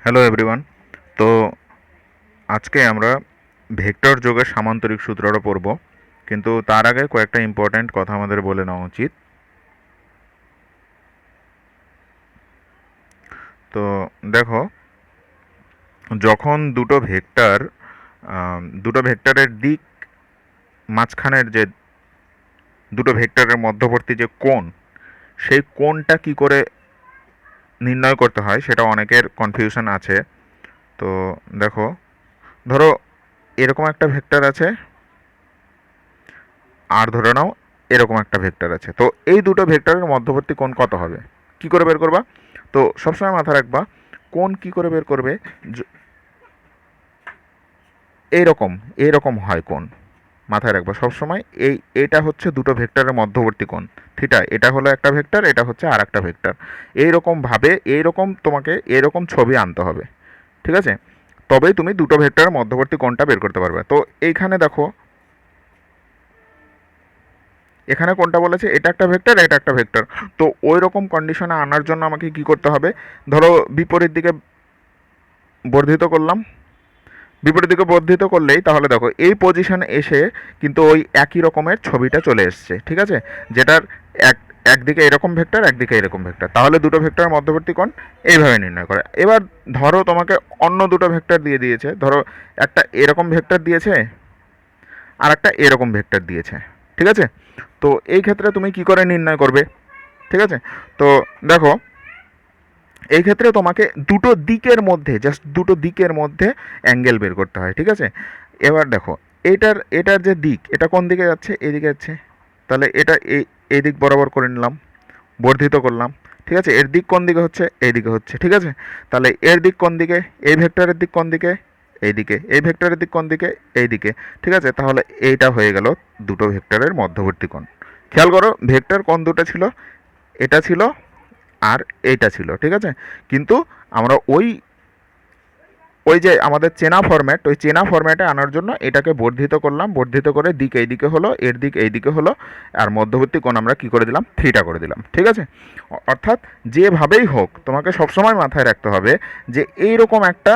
Hello everyone. তো আজকে আমরা ভেক্টর যোগের সামান্তরিক সূত্রটা পড়ব, কিন্তু তার আগে কয়েকটা ইম্পর্ট্যান্ট কথা আমাদের বলে নেওয়া উচিত। তো দেখো, যখন দুটো ভেক্টরের দিক মাঝখানের যে দুটো ভেক্টরের মধ্যবর্তী যে কোণ, সেই কোণটা কি করে নির্ণয় করতে হয় সেটা অনেকের কনফিউশন আছে। তো দেখো, ধরো এরকম একটা ভেক্টর আছে, আর ধরে নাও এরকম একটা ভেক্টর আছে। তো এই দুটো ভেক্টরের মধ্যবর্তী কোণ কত হবে, কি করে বের করবা? তো সবসময় মাথা রাখবা, কোণ কি করে বের করবে। এইরকম এইরকম হয় কোণ, মাথায় রাখবা সবসময়। এটা হচ্ছে দুটো ভেক্টরের মধ্যবর্তী কোণ থিটা। এটা হলো একটা ভেক্টর, এটা হচ্ছে আর একটা ভেক্টর। এইরকম ভাবে তোমাকে এরকম ছবি আনতে হবে, ঠিক আছে? তবেই তুমি দুটো ভেক্টরের মধ্যবর্তী কোণটা বের করতে পারবে। তো এইখানে দেখো, এখানে কোনটা বলেছে, এটা একটা ভেক্টর, এটা একটা ভেক্টর। তো ওই রকম কন্ডিশনে আনার জন্য আমাকে কি করতে হবে? ধরো বিপরীত দিকে বর্ধিত করলাম। বিপরীত দিকে বর্ধিত করলেই তাহলে দেখো এই পজিশনে এসে কিন্তু ওই একই রকমের ছবিটা চলে এসছে, ঠিক আছে? যেটার এক একদিকে এরকম ভেক্টর, একদিকে এরকম ভেক্টর, তাহলে দুটো ভেক্টরের মধ্যবর্তী কোণ এইভাবে নির্ণয় করে। এবার ধরো তোমাকে অন্য দুটো ভেক্টর দিয়ে দিয়েছে, ধরো একটা এরকম ভেক্টর দিয়েছে আর একটা এরকম ভেক্টর দিয়েছে, ঠিক আছে? তো এই ক্ষেত্রে তুমি কি করে নির্ণয় করবে, ঠিক আছে? তো দেখো, এই ক্ষেত্রে তোমাকে দুটো দিকের মধ্যে, জাস্ট দুটো দিকের মধ্যে অ্যাঙ্গেল বের করতে হয়, ঠিক আছে? এবার দেখো, এটার যে দিক, এটা কোন দিকে যাচ্ছে? এদিকে যাচ্ছে। তাহলে এটা এই দিক বরাবর করে নিলাম, বর্ধিত করলাম, ঠিক আছে? এর দিক কোন দিকে হচ্ছে? এই দিকে হচ্ছে, ঠিক আছে? তাহলে এর দিক কোন দিকে? এই ভেক্টরের দিক কোন দিকে? এইদিকে। এই ভেক্টরের দিক কোন দিকে? এইদিকে, ঠিক আছে? তাহলে এইটা হয়ে গেল দুটো ভেক্টরের মধ্যবর্তী কোণ। খেয়াল করো, ভেক্টর কোন দুটো ছিল? এটা ছিল আর এইটা ছিল, ঠিক আছে? কিন্তু আমরা ওই ওই যে আমাদের চেনা ফরম্যাট, ওই চেনা ফরম্যাটে আনার জন্য এটাকে বর্ধিত করলাম, বর্ধিত করে দিক এইদিকে হলো, এর দিক এইদিকে হলো, আর মধ্যবর্তী কোণ আমরা কি করে দিলাম? থিটা করে দিলাম, ঠিক আছে? অর্থাৎ যেভাবেই হোক তোমাকে সবসময় মাথায় রাখতে হবে যে এইরকম একটা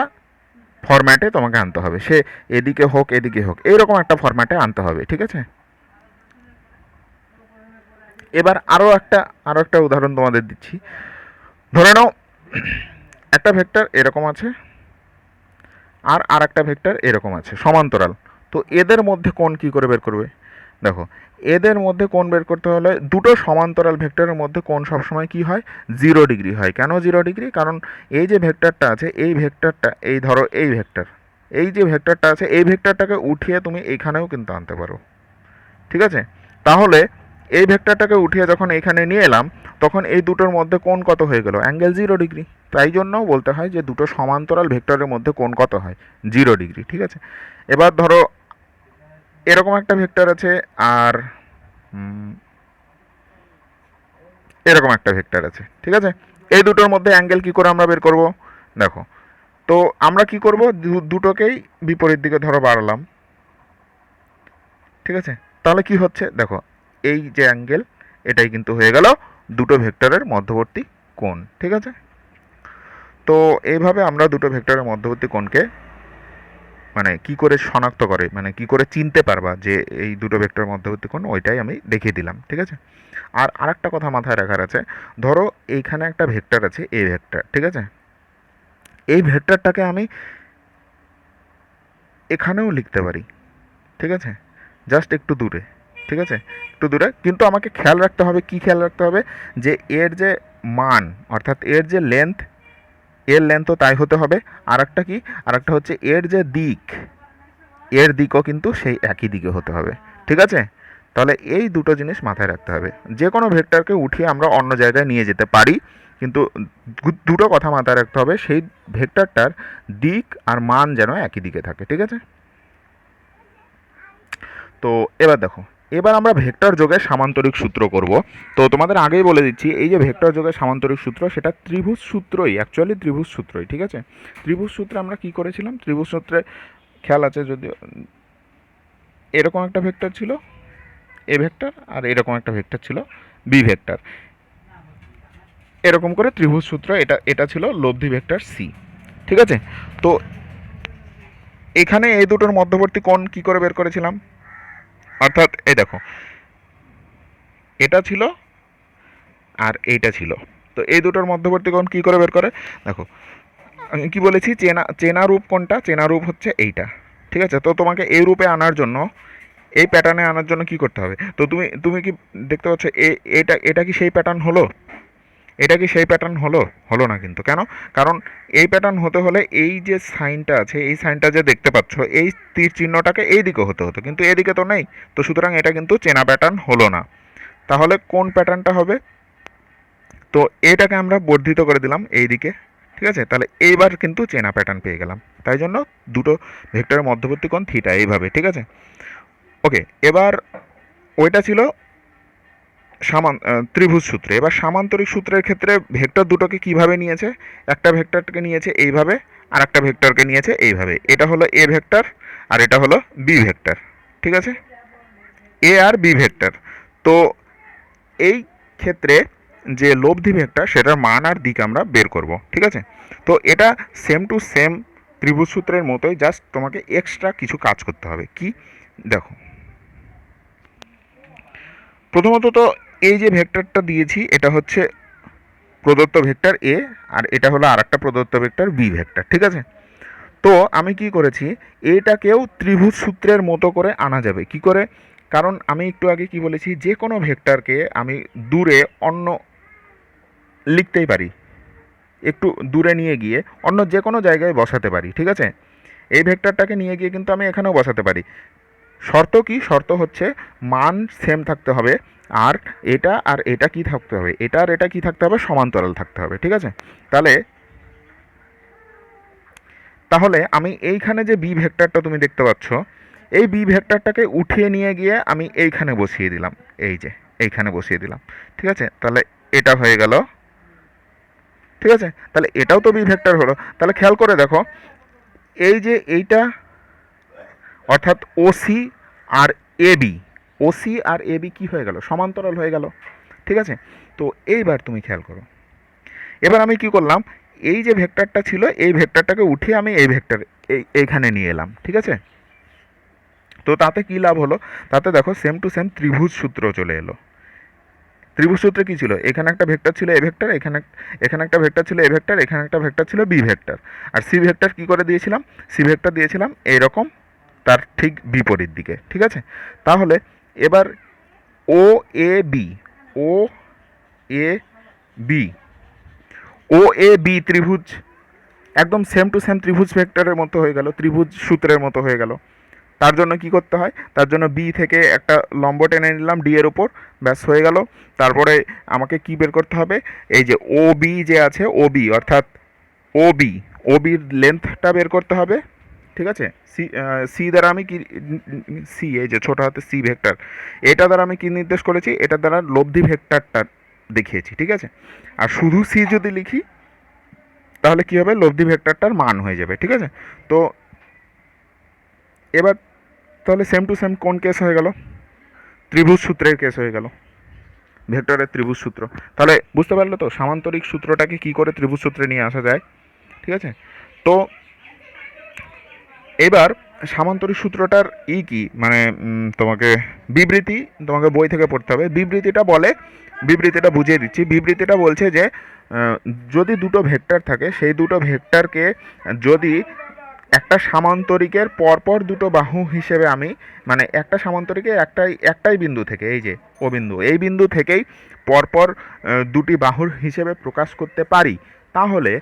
ফরম্যাটে তোমাকে আনতে হবে। সে এদিকে হোক এদিকে হোক, এইরকম একটা ফরম্যাটে আনতে হবে, ঠিক আছে? এবার আরও একটা উদাহরণ তোমাদের দিচ্ছি। ধরে নাও একটা ভেক্টর এরকম আছে, আর একটা ভেক্টর এরকম আছে, সমান্তরাল। তো এদের মধ্যে কোণ কি করে বের করবে? দেখো, এদের মধ্যে কোণ বের করতে হলে দুটো সমান্তরাল ভেক্টরের মধ্যে কোণ সবসময় কি হয়? 0 ডিগ্রি হয়। কেন 0 ডিগ্রি? কারণ এই যে ভেক্টরটা আছে, এই ভেক্টরটা, এই ধরো এই ভেক্টর, এই যে ভেক্টরটা আছে, এই ভেক্টরটাকে উঠিয়ে তুমি এইখানেও কিন্তু আনতে পারো, ঠিক আছে? তাহলে এই ভেক্টরটাকে উঠিয়ে যখন এইখানে নিয়ে এলাম, তখন এই দুটোর মধ্যে কোণ কত হয়ে গেল? Angle 0 degree. তাই জন্য বলতে হয় যে দুটো সমান্তরাল ভেক্টরের মধ্যে কোণ কত হয়? 0 ডিগ্রি, ঠিক আছে? এবার ধরো এরকম একটা ভেক্টর আছে, আর এরকম একটা ভেক্টর আছে, ঠিক আছে? এই দুটোর মধ্যে অ্যাঙ্গেল কি করে আমরা বের করব? দেখো, তো আমরা কি করব, দুটোকেই বিপরীত দিকে ধরো বাড়ালাম, ঠিক আছে? তাহলে কি হচ্ছে দেখো, এই যে অ্যাঙ্গেল, এটাই কিন্তু হয়ে গেল দুটো ভেক্টরের মধ্যবর্তী কোণ, ঠিক আছে? তো এইভাবে আমরা দুটো ভেক্টরের মধ্যবর্তী কোণকে মানে কি করে শনাক্ত করে, মানে কি করে চিনতে পারবা যে এই দুটো ভেক্টরের মধ্যবর্তী কোণ, ওইটাই আমি দেখিয়ে দিলাম, ঠিক আছে? আর আরেকটা কথা মাথায় রাখার আছে, ধরো এইখানে একটা ভেক্টর আছে, এই ভেক্টর, ঠিক আছে? এই ভেক্টরটাকে আমি এখানেও লিখতে পারি, ঠিক আছে? জাস্ট একটু দূরে, ঠিক আছে? একটু দূরে, কিন্তু আমাকে খেয়াল রাখতে হবে, কি খেয়াল রাখতে হবে? যে এর যে মান, অর্থাৎ এর যে লেন্থ, এর লেন্থও তাই হতে হবে। আর একটা কি, আর একটা হচ্ছে এর যে দিক, এর দিকও কিন্তু সেই একই দিকে হতে হবে, ঠিক আছে? তাহলে এই দুটো জিনিস মাথায় রাখতে হবে। যে কোনো ভেক্টরকে উঠিয়ে আমরা অন্য জায়গায় নিয়ে যেতে পারি, কিন্তু দুটো কথা মাথায় রাখতে হবে, সেই ভেক্টরটার দিক আর মান যেন একই দিকে থাকে, ঠিক আছে? তো এবার দেখো, এবার আমরা ভেক্টর যোগের সামান্তরিক সূত্র করব। তো তোমাদের আগেই বলে দিচ্ছি, এই যে ভেক্টর যোগের সামান্তরিক সূত্র, সেটা ত্রিভুজ সূত্রই, অ্যাকচুয়ালি ত্রিভুজ সূত্রই, ঠিক আছে? ত্রিভুজ সূত্রে আমরা কি করেছিলাম? ত্রিভুজ সূত্রে খেয়াল আছে যদি, এরকম একটা ভেক্টর ছিল এ ভেক্টর, আর এরকম একটা ভেক্টর ছিল বি ভেক্টর। এরকম করে ত্রিভুজ সূত্র, এটা এটা ছিল লব্ধি ভেক্টর সি। ঠিক আছে। তো এখানে এই দুটোর মধ্যবর্তী কোণ কি করে বের করেছিলাম, অর্থাৎ এই দেখো এটা ছিল আর এইটা ছিল, তো এই দুটোর মধ্যবর্তী কোণ কি করে বের করে, দেখো আমি কি বলেছি, চেনা চেনা রূপ কোনটা, চেনা রূপ হচ্ছে এইটা। ঠিক আছে, তো তোমাকে এই রূপে আনার জন্য, এই প্যাটার্নে আনার জন্য কি করতে হবে, তো তুমি তুমি কি দেখতে পাচ্ছ এটা এটা কি সেই প্যাটার্ন হলো, এটা কি সেই প্যাটার্ন হলো, হলো না কিন্তু। কেন? কারণ এই প্যাটার্ন হতে হলে এই যে সাইনটা আছে, এই সাইনটা যে দেখতে পাচ্ছ, এই তীর চিহ্নটাকে এই দিকে হতে হতো, কিন্তু এদিকে তো নেই, তো সুতরাং এটা কিন্তু চেনা প্যাটার্ন হলো না। তাহলে কোন প্যাটার্নটা হবে, তো এটাকে আমরা বর্ধিত করে দিলাম এই দিকে। ঠিক আছে, তাহলে এইবার কিন্তু চেনা প্যাটার্ন পেয়ে গেলাম, তাই জন্য দুটো ভেক্টরের মধ্যবর্তী কোণ থিটা, এইভাবে। ঠিক আছে, ওকে। এবার ওইটা ছিল ত্রিভুজ সূত্রে। এবার সামান্তরিক সূত্রের ক্ষেত্রে ভেক্টর দুটোকে কিভাবে নিয়েছে, একটা ভেক্টরকে নিয়েছে এইভাবে, আর একটা ভেক্টরকে নিয়েছে এইভাবে। এটা হলো এ ভেক্টর আর এটা হলো বি ভেক্টর। ঠিক আছে, এ আর বি ভেক্টর। তো এই ক্ষেত্রে যে লব্ধি ভেক্টর, সেটার মান আর দিক আমরা বের করব। ঠিক আছে, তো এটা সেম টু সেম ত্রিভুজ সূত্রের মতোই, জাস্ট তোমাকে এক্সট্রা কিছু কাজ করতে হবে। কি দেখো, প্রথমত তো এই যে ভেক্টরটা দিয়েছি এটা হচ্ছে প্রদত্ত ভেক্টর এ, আর এটা হলো আর একটা প্রদত্ত ভেক্টর বি ভেক্টর। ঠিক আছে, তো আমি কি করেছি, এটাকেও ত্রিভুজ সূত্রের মতো করে আনা যাবে কি করে, কারণ আমি একটু আগে কি বলেছি, যে কোনো ভেক্টরকে আমি দূরে অন্য লিখতেই পারি, একটু দূরে নিয়ে গিয়ে অন্য যে কোনো জায়গায় বসাতে পারি। ঠিক আছে, এই ভেক্টরটাকে নিয়ে গিয়ে কিন্তু আমি এখানেও বসাতে পারি। শর্ত কি, শর্ত হচ্ছে মান সেম থাকতে হবে, আর এটা আর এটা কি থাকতে হবে, এটা আর এটা কি থাকতে হবে, সমান্তরাল থাকতে হবে। ঠিক আছে, তাহলে তাহলে আমি এইখানে যে বি ভেক্টরটা তুমি দেখতে পাচ্ছ, এই বি ভেক্টরটাকে উঠিয়ে নিয়ে গিয়ে আমি এইখানে বসিয়ে দিলাম, এই যে এইখানে বসিয়ে দিলাম। ঠিক আছে, তাহলে এটা হয়ে গেল। ঠিক আছে, তাহলে এটাও তো বি ভেক্টর হলো। তাহলে খেয়াল করে দেখো, এই যে এইটা, অর্থাৎ OC R A B, OC R A B কী হয়ে গেল, সমান্তরাল হয়ে গেল। ঠিক আছে, তো এইবার তুমি খেয়াল করো, এবার আমি কি করলাম, এই যে ভেক্টরটা ছিল, এই ভেক্টরটাকে উঠিয়ে আমি এই ভেক্টর এইখানে নিয়ে এলাম। ঠিক আছে, তো তাতে কি লাভ হলো, তাতে দেখো সেম টু সেম ত্রিভুজ সূত্র চলে এলো। ত্রিভুজ সূত্রে কী ছিল, এখানে একটা ভেক্টর ছিল এ ভেক্টর, এখানে এখানে একটা ভেক্টর ছিল এ ভেক্টর, এখানে একটা ভেক্টর ছিল বি ভেক্টর, আর সি ভেক্টর কী করে দিয়েছিলাম, সি ভেক্টর দিয়েছিলাম এইরকম তার ঠিক বিপরীত দিকে। ঠিক আছে, তাহলে এবার ও A B, O A B, O A B ত্রিভুজ একদম সেম টু সেম ত্রিভুজ ভেক্টরের মতো হয়ে গেল, ত্রিভুজ সূত্রের মতো হয়ে গেল। তার জন্য কি করতে হয়, তার জন্য বি থেকে একটা লম্ব টেনে নিলাম ডি এর উপর, ব্যাস হয়ে গেল। তারপরে আমাকে কি বের করতে হবে, এই যে ও বি যে আছে, ও বি অর্থাৎ ও বি, ও বির লেন্থটা বের করতে হবে। ঠিক আছে, সি, সি দ্বারা আমি কি, সি এই যে ছোটো হাতে সি ভেক্টর, এটা দ্বারা আমি কি নির্দেশ করেছি, এটার দ্বারা লব্ধি ভেক্টরটা দেখিয়েছি। ঠিক আছে, আর শুধু সি যদি লিখি তাহলে কি হবে, লব্ধি ভেক্টরটার মান হয়ে যাবে। ঠিক আছে, তো এবার তাহলে সেম টু সেম কোন কেস হয়ে গেল, ত্রিভুজ সূত্রের কেস হয়ে গেল, ভেক্টরের ত্রিভুজ সূত্র। তাহলে বুঝতে পারলে তো সামান্তরিক সূত্রটাকে কি করে ত্রিভুজ সূত্রে নিয়ে আসা যায়। ঠিক আছে, তো এবার সামান্তরিক সূত্রটার কি মানে তোমাকে বিবৃতি, তোমাকে বই থেকে পড়তে হবে। বিবৃতিটা বলে, বিবৃতিটা বুঝিয়ে দিচ্ছি। বিবৃতিটা বলছে যে যদি দুটো ভেক্টর থাকে, সেই দুটো ভেক্টরকে যদি একটা সামান্তরিকের পরপর দুটো বাহু হিসেবে আমি, মানে একটা সামান্তরিকে একটাই বিন্দু থেকে, এই যে ও বিন্দু, এই বিন্দু থেকেই পরপর দুটি বাহুর হিসেবে প্রকাশ করতে পারি, তাহলে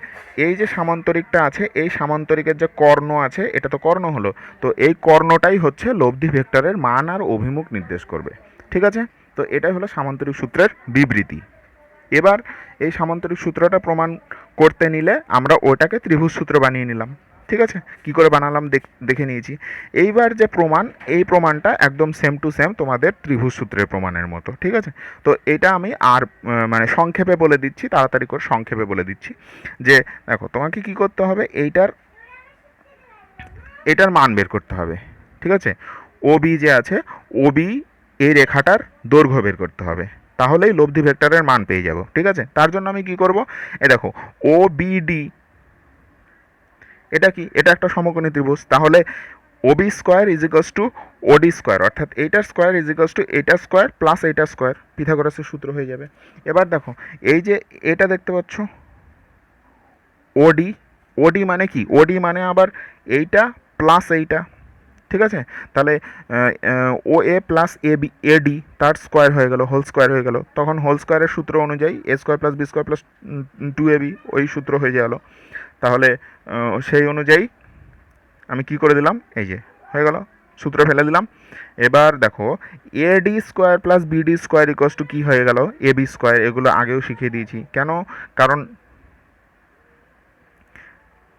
এই যে সামান্তরিকটা আছে, এই সামান্তরিকের যে কর্ণ আছে, এটা তো কর্ণ হলো, তো এই কর্ণটাই হচ্ছে লব্ধি ভেক্টরের মান আর অভিমুখ নির্দেশ করবে। ঠিক আছে, তো এটাই হলো সামান্তরিক সূত্রের বিবৃতি। এবার এই সামান্তরিক সূত্রটা প্রমাণ করতে নিলে আমরা ওটাকে ত্রিভুজ সূত্র বানিয়ে নিলাম। ঠিক আছে, কি করে বানালাম দেখে নিয়েছি। এইবার যে প্রমাণ, এই প্রমাণটা একদম সেম টু সেম তোমাদের ত্রিভুজ সূত্রের প্রমাণের মতো। ঠিক আছে, তো এটা আমি আর মানে সংক্ষেপে বলে দিচ্ছি, তাড়াতাড়ি করে সংক্ষেপে বলে দিচ্ছি যে দেখো, তোমাকে কি করতে হবে, এটার মান বের করতে হবে। ঠিক আছে, ও বি যে আছে, ও বি এই রেখাটার দৈর্ঘ্য বের করতে হবে, তাহলেই লব্ধি ভেক্টরের মান পেয়ে যাব। ঠিক আছে, তার জন্য আমি কি করব, দেখো ও বি ডি, এটা কি? এটা একটা সমকোণী ত্রিভুজ। তাহলে Obi square is equals two ওডি স্কোয়ার, অর্থাৎ এইটার স্কোয়ার ইজ ইকুয়ালস টু এইটার স্কোয়ার প্লাস এইটার স্কোয়ার, পিথাগোরাসের সূত্র হয়ে যাবে। এবার দেখো এই যে এটা দেখতে পাচ্ছ ওডি, ওডি মানে কি? ওডি মানে আবার এইটা প্লাস এইটা, ঠিক আছে? তাহলে ও এ প্লাস এ বি এডি তার স্কোয়ার হয়ে গেল, হোল স্কোয়ার হয়ে গেল। তখন হোল স্কোয়ারের সূত্র অনুযায়ী A square plus B square plus 2ab ওই সূত্র হয়ে গেল। তাহলে সেই অনুযায়ী আমি কি করে দিলাম, এই যে হয়ে গেল, সূত্র ফেলে দিলাম। এবার দেখো AD square plus BD square equals to কী হয়ে গেল, এ বি স্কোয়ার। এগুলো আগেও শিখিয়ে দিয়েছি। কেন? কারণ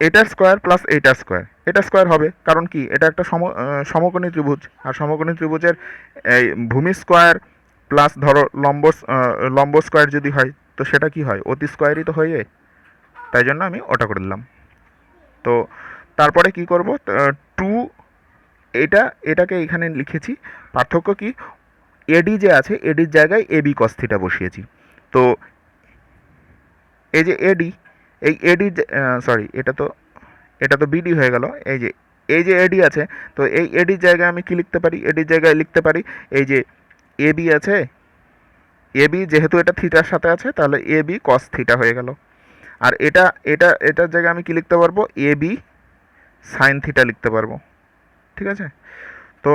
এটার স্কোয়ার প্লাস এইটার স্কোয়ার, এটা স্কোয়ার হবে। কারণ কি? এটা একটা সমকোণী ত্রিভুজ, আর সমকোণী ত্রিভুজের এই ভূমি স্কোয়ার প্লাস ধরো লম্ব স্কোয়ার যদি হয় তো সেটা কি হয়, অতি স্কোয়ারই তো হয়ে যায়। তাই জন্য আমি ওটা করে দিলাম। তো তারপরে কি করব, টু এটাকে এখানে লিখেছি। পার্থক্য কি? এডি যে আছে এডির জায়গায় এ বি কস থিটা বসিয়েছি। তো এই যে এডি, এই এডি, সরি এটা তো বিডি হয়ে গেল। এই যে এডি আছে, তো এই এডির জায়গায় আমি কি লিখতে পারি? এডির জায়গায় লিখতে পারি এই যে এ বি আছে, এ বি যেহেতু এটা থিটার সাথে আছে তাহলে এ বি কস থিটা হয়ে গেল। আর এটার জায়গায় আমি কি লিখতে পারবো? এ বি সাইন থিটা লিখতে পারবো, ঠিক আছে? তো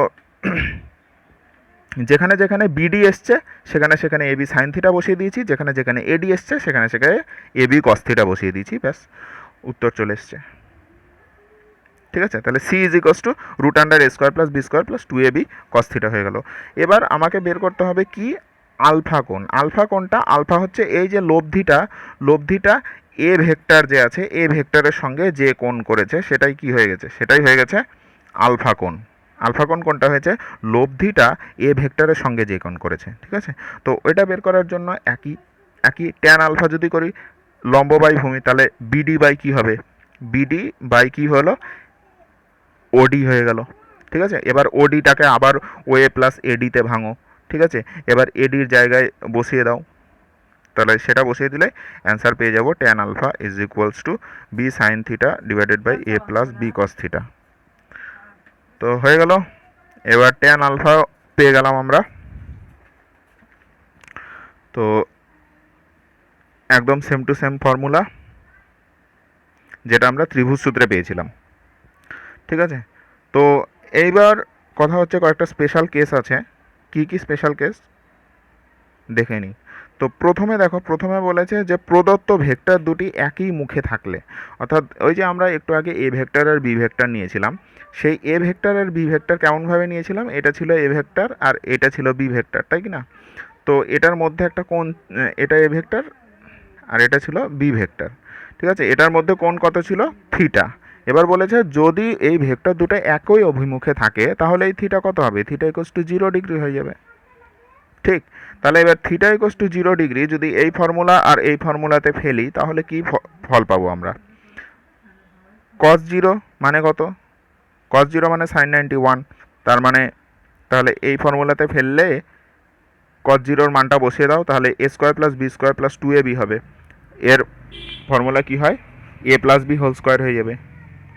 যেখানে যেখানে বিডি এসছে সেখানে সেখানে এ বি সাইন থিটা বসিয়ে দিয়েছি, যেখানে যেখানে এডি এসছে সেখানে সেখানে এ বি কস থিটা বসিয়ে দিয়েছি, ব্যাস উত্তর চলে এসছে, ঠিক আছে? তাহলে C is equals to root under A square plus B square plus 2ab cos theta হয়ে গেল। এবার আমাকে বের করতে হবে কি? আলফা কোণ। আলফা কোণটা, আলফা হচ্ছে এই যে লব্ধিটা এ ভেক্টর যে আছে এ ভেক্টরের সঙ্গে যে কোণ করেছে সেটাই কি হয়ে গেছে, সেটাই হয়ে গেছে আলফা কোণ। আলফা কোণ কোনটা হয়েছে? লব্ধিটা এ ভেক্টরের সঙ্গে যে কোণ করেছে, ঠিক আছে? তো ওইটা বের করার জন্য একই একই ট্যান আলফা যদি করি লম্ব বাই ভূমি, তাহলে বিডি বাই কি হবে? বিডি বাই কি হলো? ওডি হয়ে গেল, ঠিক আছে? এবার ওডিটাকে আবার ওএ প্লাস এডিতে ভাঙো, ঠিক আছে? এবার এডির জায়গায় বসিয়ে দাও, তাহলে সেটা বসিয়ে দিলে অ্যান্সার পেয়ে যাবো tan alpha is equals to B sine theta divided by A plus B cos theta. তো হয়ে গেল। এবার ট্যান আলফা পেয়ে গেলাম আমরা। তো একদম সেম টু সেম ফর্মুলা যেটা আমরা ত্রিভুজ সূত্রে পেয়েছিলাম, ঠিক আছে? তো এইবার কথা হচ্ছে কয়েকটা স্পেশাল কেস আছে। কি কি স্পেশাল কেস দেখে নিই। তো প্রথমে বলেছে যে প্রদত্ত ভেক্টর দুটি একই মুখে থাকলে, অর্থাৎ ওই যে আমরা একটু আগে এ ভেক্টর আর বি ভেক্টর নিয়েছিলাম, সেই এ ভেক্টর আর বি ভেক্টর কেমনভাবে নিয়েছিলাম? এটা ছিল এ ভেক্টর আর এটা ছিল বি ভেক্টর, তাই কি না? তো এটার মধ্যে একটা কোণ, এটা এ ভেক্টর আর এটা ছিল বি ভেক্টর, ঠিক আছে? এটার মধ্যে কোণ কত ছিল? থিটা। এবার বলেছে যদি এই ভেক্টর দুটো একই অভিমুখে থাকে তাহলে এই থিটা কত হবে? থিটা ইকুয়ালস টু 0 ডিগ্রি হয়ে যাবে, ঠিক? তাহলে এবার থিটা ইকুয়ালস টু 0 ডিগ্রি যদি এই ফর্মুলা আর এই ফর্মুলাতে ফেলি তাহলে কি ফল পাবো আমরা? কস 0 মানে কত? কস 0 মানে সাইন 91। তার মানে তাহলে এই ফর্মুলাতে ফেললে কস 0-র মানটা বসিয়ে দাও, তাহলে A square plus B square plus 2ab হবে। এর ফর্মুলা কি হয়? A plus B whole square হয়ে যাবে,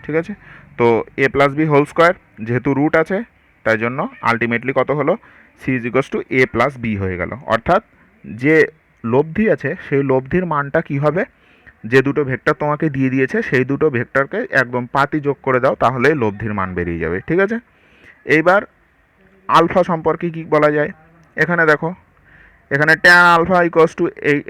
ঠিক আছে? তো A plus B whole square যেহেতু রুট আছে তাই জন্য আলটিমেটলি কত হলো? C is equals to A plus B হয়ে গেল। অর্থাৎ যে লব্ধি আছে সেই লব্ধির মানটা কি হবে? যে দুটো ভেক্টর তোমাকে দিয়ে দিয়েছে সেই দুটো ভেক্টরকে একদম পাতি যোগ করে দাও, তাহলে লব্ধির মান বেরিয়ে যাবে, ঠিক আছে? এইবার আলফা সম্পর্কে কি বলা যায়? এখানে দেখো, এখানে ট্যান আলফা ইকুয়ালস টু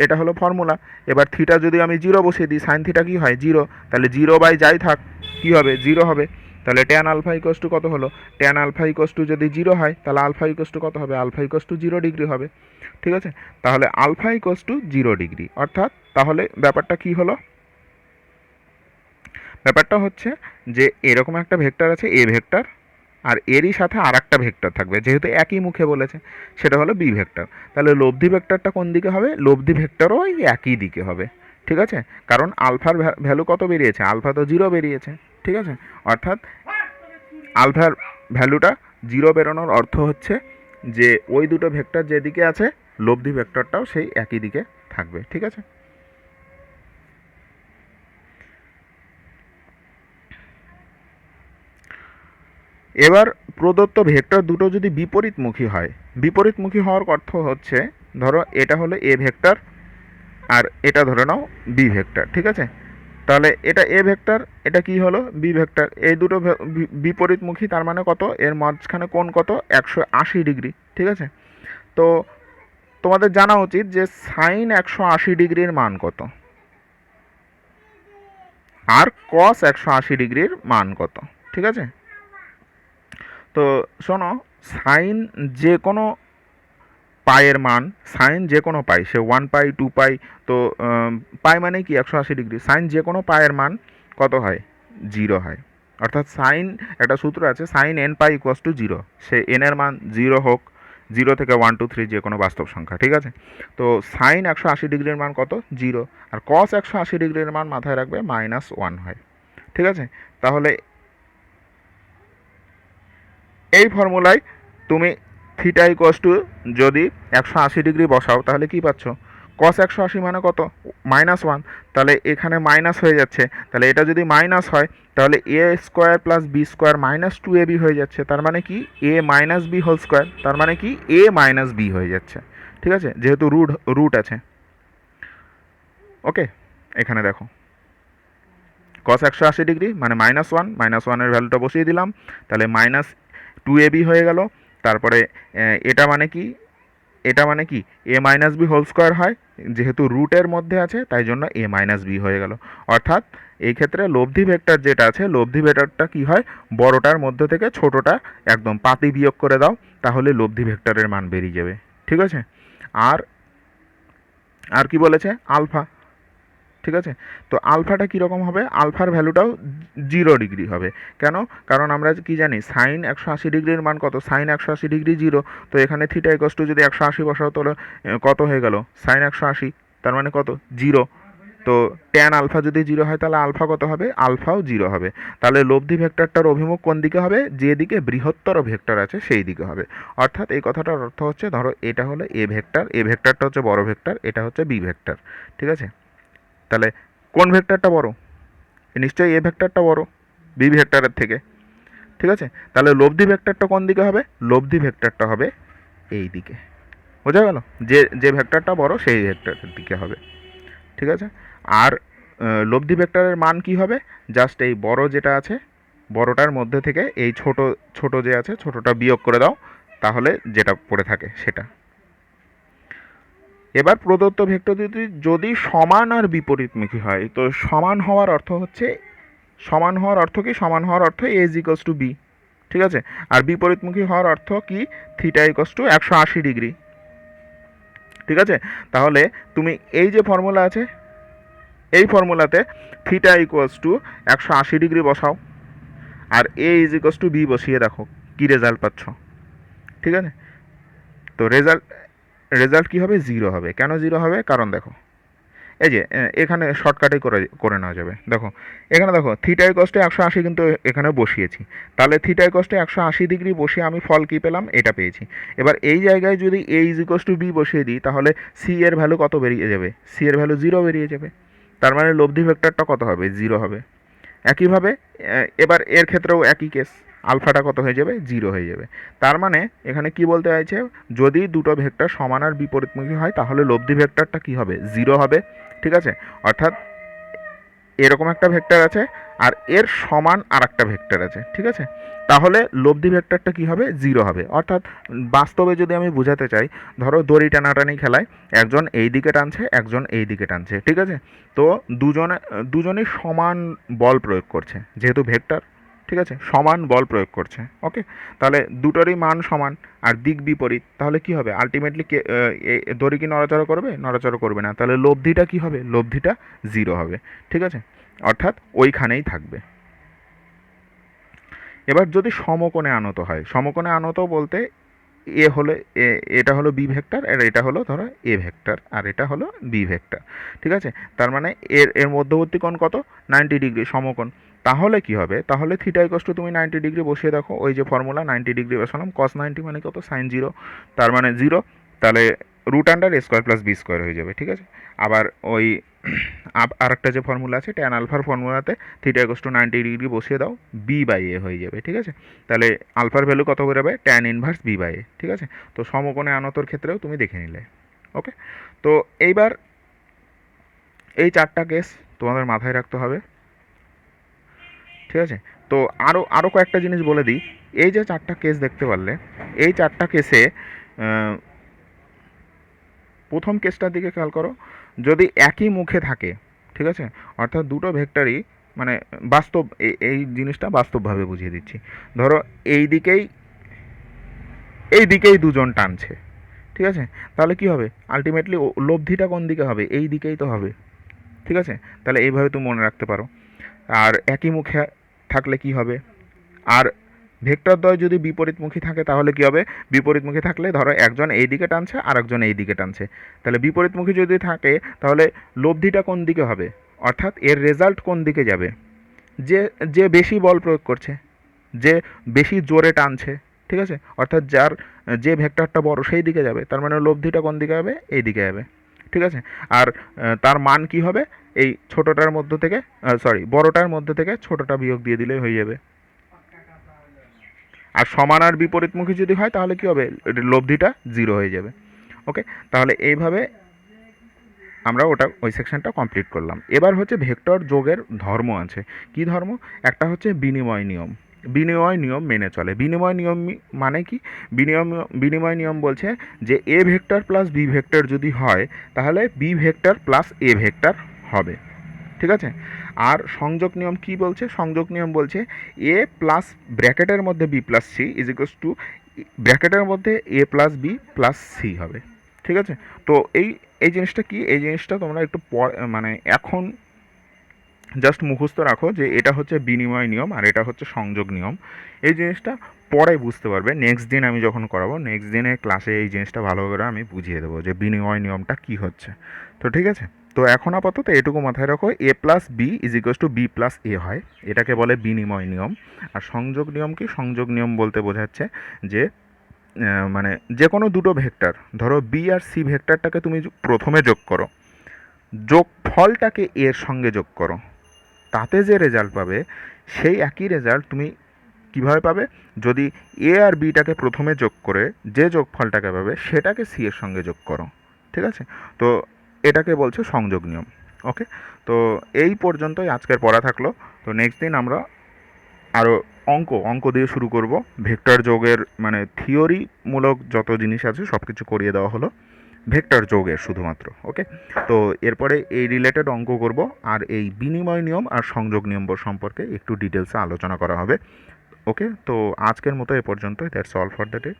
এটা হলো ফর্মুলা। এবার থিটা যদি আমি 0 বসিয়ে দিই, সাইন থিটা কি হয়? 0। তাহলে 0 বাই যাই থাক কি হবে? 0 হবে। তাহলে ট্যান আলফা ইকুয়ালস টু কত হলো? ট্যান আলফা ইকুয়ালস টু যদি 0 হয় তাহলে আলফা ইকুয়ালস টু কত হবে? আলফা ইকুয়ালস টু 0 ডিগ্রি হবে, ঠিক আছে? তাহলে আলফা ইকুয়ালস টু 0 ডিগ্রি, অর্থাৎ তাহলে ব্যাপারটা কি হলো? ব্যাপারটা হচ্ছে যে এরকম একটা ভেক্টর আছে এ ভেক্টর, আর এরই সাথে আর একটা ভেক্টর থাকবে, যেহেতু একই মুখে বলেছে, সেটা হলো বি ভেক্টর। তাহলে লব্ধি ভেক্টরটা কোন দিকে হবে? লব্ধি ভেক্টরও ওই একই দিকে হবে, ঠিক আছে? কারণ আলফার ভ্যালু কত বেরিয়েছে? আলফা তো 0 বেরিয়েছে, ঠিক আছে? অর্থাৎ আলফার ভ্যালুটা 0 বেরোনোর অর্থ হচ্ছে যে ওই দুটো ভেক্টর যেদিকে আছে লব্ধি ভেক্টরটাও সেই একই দিকে থাকবে, ঠিক আছে? এবার প্রদত্ত ভেক্টর দুটো যদি বিপরীতমুখী হয়, বিপরীতমুখী হওয়ার অর্থ হচ্ছে ধরো এটা হলো এ ভেক্টর আর এটা ধরে নাও বি ভেক্টর, ঠিক আছে? তাহলে এটা এ ভেক্টর, এটা কি হলো বি ভেক্টর, এই দুটো বিপরীতমুখী, তার মানে কত, এর মাঝখানে কোণ কত, 180 ডিগ্রি, ঠিক আছে? তো তোমাদের জানা উচিত যে সাইন 180 ডিগ্রির মান কত আর কস 180 ডিগ্রির মান কত, ঠিক আছে? তো শোনো, সাইন যে কোনো পায়ের মান, সাইন যে কোনো পাই, সে 1 পাই 2 পাই, তো পাই মানে কি 180 ডিগ্রি, সাইন যে কোনো পায়ের মান কত হয়, 0 হয়। অর্থাৎ সাইন, একটা সূত্র আছে, sine n pi equals to 0, say N এর মান 0 হোক, 0 থেকে 1 2 3 যে কোনো বাস্তব সংখ্যা, ঠিক আছে? তো সাইন 180 ডিগ্রির মান কত, 0, আর কস 180 ডিগ্রির মান মাথায় রাখবে -1 হয়, ঠিক আছে? তাহলে এই ফর্মুলায় তুমি থিটা ইকুয়াস টু যদি 180 ডিগ্রি বসাও তাহলে কি পাচ্ছ, কস 180 মানে কত, -1, তাহলে এখানে মাইনাস হয়ে যাচ্ছে, তাহলে এটা যদি মাইনাস হয় তাহলে A square plus B square -2ab হয়ে যাচ্ছে, তার মানে কি A minus B whole square, তার মানে কি এ মাইনাস বি হয়ে যাচ্ছে, ঠিক আছে? যেহেতু রুট আছে। ওকে, এখানে দেখো কস 180 ডিগ্রি মানে -1, -1-এর ভ্যালুটা বসিয়ে দিলাম, তাহলে -2ab হয়ে গেল। তারপরে এটা মানে কি, এটা মানে কি A minus B whole square হয়, যেহেতু রুটের মধ্যে আছে তাই জন্য এ মাইনাস বি হয়ে গেল। অর্থাৎ এই ক্ষেত্রে লব্ধি ভেক্টর যেটা আছে, লব্ধি ভেক্টরটা কি হয়, বড়টার মধ্যে থেকে ছোটটা একদম পাতি বিয়োগ করে দাও, তাহলে লব্ধি ভেক্টরের মান বেরিয়ে যাবে, ঠিক আছে? আর আর কি বলেছে, আলফা, ঠিক আছে? তো আলফাটা কীরকম হবে, আলফার ভ্যালুটাও 0 ডিগ্রি হবে। কেন? কারণ আমরা কি জানি সাইন 180 ডিগ্রির মান কত, সাইন 180 ডিগ্রি 0, তো এখানে থিটা ইকুয়াস টু যদি 180 বসাও তাহলে কত হয়ে গেল, সাইন 180, তার মানে কত, 0। তো ট্যান আলফা যদি 0 হয় তাহলে আলফা কত হবে, আলফাও 0 হবে। তাহলে লব্ধি ভেক্টরটার অভিমুখ কোন দিকে হবে, যেদিকে বৃহত্তর ভেক্টর আছে সেই দিকে হবে। অর্থাৎ এই কথাটার অর্থ হচ্ছে, ধরো এটা হলো এ ভেক্টর, এ ভেক্টরটা হচ্ছে বড় ভেক্টর, এটা হচ্ছে বি ভেক্টর, ঠিক আছে? তাহলে কোন ভেক্টরটা বড়, নিশ্চয়ই এ ভেক্টরটা বড় বি ভেক্টরের থেকে, ঠিক আছে? তাহলে লব্ধি ভেক্টরটা কোন দিকে হবে, লব্ধি ভেক্টরটা হবে এই দিকে, বোঝা গেল? যে যে ভেক্টরটা বড় সেই ভেক্টরের দিকে হবে, ঠিক আছে? আর লব্ধি ভেক্টরের মান কি হবে, জাস্ট এই বড় যেটা আছে, বড়টার মধ্যে থেকে এই ছোট ছোট যে আছে ছোটটা বিয়োগ করে দাও, তাহলে যেটা পড়ে থাকে সেটা। এবার প্রদত্ত ভেক্টর দুটি যদি সমান আর বিপরীতমুখী হয়, তো সমান হওয়ার অর্থ হচ্ছে, সমান হওয়ার অর্থ কি, সমান হওয়ার অর্থ এ ইজ ইকোয়াস টু বি, ঠিক আছে? আর বিপরীতমুখী হওয়ার অর্থ কি, থিটা ইকোয়াস টু 180 ডিগ্রি, ঠিক আছে? তাহলে তুমি এই যে ফর্মুলা আছে, এই ফর্মুলাতে থিটা ইকোয়াস টু 180 ডিগ্রি বসাও আর এ ইজ ইকোয়াস টু বি বসিয়ে দেখো কি রেজাল্ট পাচ্ছ, ঠিক আছে? তো রেজাল্ট রেজাল্ট কী হবে, 0 হবে। কেন 0 হবে, কারণ দেখো এই যে এখানে শর্টকাটেই করে করে নেওয়া যাবে। দেখো এখানে দেখো থিটা ইকোয়াস টু 180 কিন্তু এখানে বসিয়েছি, তাহলে থিটা ইকোয়াস টু 180 ডিগ্রি বসিয়ে আমি ফল কী পেলাম, এটা পেয়েছি। এবার এই জায়গায় যদি এ ইজ ইকোয়াস টু বি বসিয়ে দিই তাহলে সি এর ভ্যালু কত বেরিয়ে যাবে, সি এর ভ্যালু 0 বেরিয়ে যাবে, তার মানে লব্ধি ভেক্টরটা কত হবে, 0 হবে। একইভাবে এবার এর ক্ষেত্রেও একই কেস, আলফাটা কত হয়ে যাবে, 0 হয়ে যাবে। তার মানে এখানে কি বলতে চাইছে, যদি দুটো ভেক্টর সমান আর বিপরীতমুখী হয় তাহলে লব্ধি ভেক্টরটা কি হবে, 0 হবে, ঠিক আছে? অর্থাৎ এরকম একটা ভেক্টর আছে আর এর সমান আর একটা ভেক্টর আছে, ঠিক আছে? তাহলে লব্ধি ভেক্টরটা কি হবে, 0 হবে। অর্থাৎ বাস্তবে যদি আমি বোঝাতে চাই, ধরো দড়ি টানাটানি খেলায় একজন এই দিকে টানছে একজন এই দিকে টানছে, ঠিক আছে? তো দুজনেই সমান বল প্রয়োগ করছে, যেহেতু ভেক্টর, ঠিক আছে, সমান বল প্রয়োগ করছে। ওকে, তাহলে দুটোরই মান সমান আর দিক বিপরীত, তাহলে কি হবে, আলটিমেটলি কে দড়ি কি নড়াচড়া করবে, নড়াচড়া করবে না, তাহলে লব্ধিটা কি হবে, লব্ধিটা 0 হবে, ঠিক আছে? অর্থাৎ ওইখানেই থাকবে। এবার যদি সমকোণে আনত হয়, সমকোণে আনত বলতে এ হলো এটা হলো বি ভেক্টর আর এটা হলো ধরো এ ভেক্টর আর এটা হলো বি ভেক্টর, ঠিক আছে? তার মানে এর এর মধ্যবর্তী কোণ কত, 90 ডিগ্রি, সমকোণ। তাহলে কি হবে, তাহলে থিটা ইকুয়াস টু তুমি 90 ডিগ্রি বসিয়ে দেখো, ওই যে ফর্মুলা 90 ডিগ্রি বসালাম, কস 90 মানে কত, সাইন 0, তার মানে 0, তাহলে √√a² + b² হয়ে যাবে, ঠিক আছে? আবার ওই আর একটা যে ফর্মুলা আছে ট্যান আলফার ফর্মুলাতে থিটা ইকুয়ালস টু 90 ডিগ্রি বসিয়ে দাও, বি বাই এ হয়ে যাবে, ঠিক আছে। তাহলে আলফার ভ্যালু কত বেরোবে, ট্যান ইনভার্স বি বাই এ, ঠিক আছে। তো সমকোণে আনতর ক্ষেত্রেও তুমি দেখে নিলে। ওকে, তো এইবার এই চারটা কেস তোমাদের মাথায় রাখতে হবে, ঠিক আছে। তো আরও আরও কয়েকটা জিনিস বলে দিই। এই যে চারটা কেস দেখতে পারলে, এই চারটা কেসে প্রথম কেসটার দিকে খেয়াল করো, যদি একই মুখে থাকে, ঠিক আছে, অর্থাৎ দুটো ভেক্টরই মানে বাস্তব, এই জিনিসটা বাস্তবভাবে বুঝিয়ে দিচ্ছি। ধরো এই দিকেই দুজন টানছে, ঠিক আছে, তাহলে কি হবে, আলটিমেটলি লব্ধিটা কোন দিকে হবে, এই দিকেই তো হবে, ঠিক আছে। তাহলে এইভাবে তুমি মনে রাখতে পারো। আর একই মুখে থাকলে কি হবে, আর ভেক্টরদ্বয় যদি বিপরীতমুখী থাকে তাহলে কি হবে, বিপরীতমুখী থাকলে ধরো একজন এই দিকে টানছে আর একজন এই দিকে টানছে, তাহলে বিপরীতমুখী যদি থাকে তাহলে লব্ধিটা কোন দিকে হবে, অর্থাৎ এর রেজাল্ট কোন দিকে যাবে, যে যে বেশি বল প্রয়োগ করছে, যে বেশি জোরে টানছে, ঠিক আছে, অর্থাৎ যার যে ভেক্টরটা বড় সেই দিকে যাবে, তার মানে লব্ধিটা কোন দিকে হবে, এই দিকে যাবে, ঠিক আছে। আর তার মান কি হবে, এই ছোটোটার মধ্য থেকে বড়টার মধ্যে থেকে ছোটোটা বিয়োগ দিয়ে দিলেই হয়ে যাবে। আর সমান আর বিপরীতমুখী যদি হয় তাহলে কি হবে, লব্ধিটা জিরো হয়ে যাবে। ওকে, তাহলে এইভাবে আমরা ওই সেকশনটা কমপ্লিট করলাম। এবার হচ্ছে ভেক্টর যোগের ধর্ম আছে। কি ধর্ম, একটা হচ্ছে বিনিময় নিয়ম। বিনিময় নিয়ম মেনে চলে। বিনিময় নিয়ম মানে কি, বিনিময় নিয়ম বলছে যে A vector plus B vector যদি হয় তাহলে B vector plus A vector হবে, ঠিক আছে। আর সংযোগ নিয়ম কি বলছে, সংযোগ নিয়ম বলছে এ প্লাস ব্র্যাকেটের মধ্যে B plus C is equals to ব্র্যাকেটের মধ্যে A plus B plus C হবে, ঠিক আছে। তো এই এই জিনিসটা কি, এই জিনিসটা তোমরা একটু মানে এখন জাস্ট মুখস্থ রাখো যে এটা হচ্ছে বিনিময় নিয়ম আর এটা হচ্ছে সংযোগ নিয়ম। এই জিনিসটা পরে বুঝতে পারবে, নেক্সট দিন আমি যখন করাবো, নেক্সট দিনের ক্লাসে এই জিনিসটা ভালো করে আমি বুঝিয়ে দেবো যে বিনিময় নিয়মটা কি হচ্ছে। তো ঠিক আছে, তো এখন আপাতত এটুকু মাথায় রাখো, A plus B is equals to B plus A হয়, এটাকে বলে বিনিময় নিয়ম। আর সংযোগ নিয়ম কি, সংযোগ নিয়ম বলতে বোঝাচ্ছে যে মানে যে কোনো দুটো ভেক্টর, ধরো বি আর সি ভেক্টরটাকে তুমি প্রথমে যোগ করো, যোগফলটাকে এর সঙ্গে যোগ করো, তাতে যে রেজাল্ট পাবে সেই একই রেজাল্ট তুমি কিভাবে পাবে, যদি এ আর বিটাকে প্রথমে যোগ করে যে যোগফলটাকে পাবে সেটাকে সি এর সঙ্গে যোগ করো, ঠিক আছে। তো এটাকে বলছে সংযোগ নিয়ম। ওকে, তো এই পর্যন্তই আজকের পড়া থাকলো। তো নেক্সট দিন আমরা আরও অঙ্ক দিয়ে শুরু করব। ভেক্টর যোগের মানে থিওরিমূলক যত জিনিস আছে সব কিছু করিয়ে দেওয়া হলো ভেক্টর যোগের শুধুমাত্র। ওকে, তো এরপরে এই রিলেটেড অঙ্ক করব আর এই বিনিময় নিয়ম আর সংযোগ নিয়ম সম্পর্কে একটু ডিটেলসে আলোচনা করা হবে। ওকে, তো আজকের মতো এ পর্যন্তই। That's all for the day.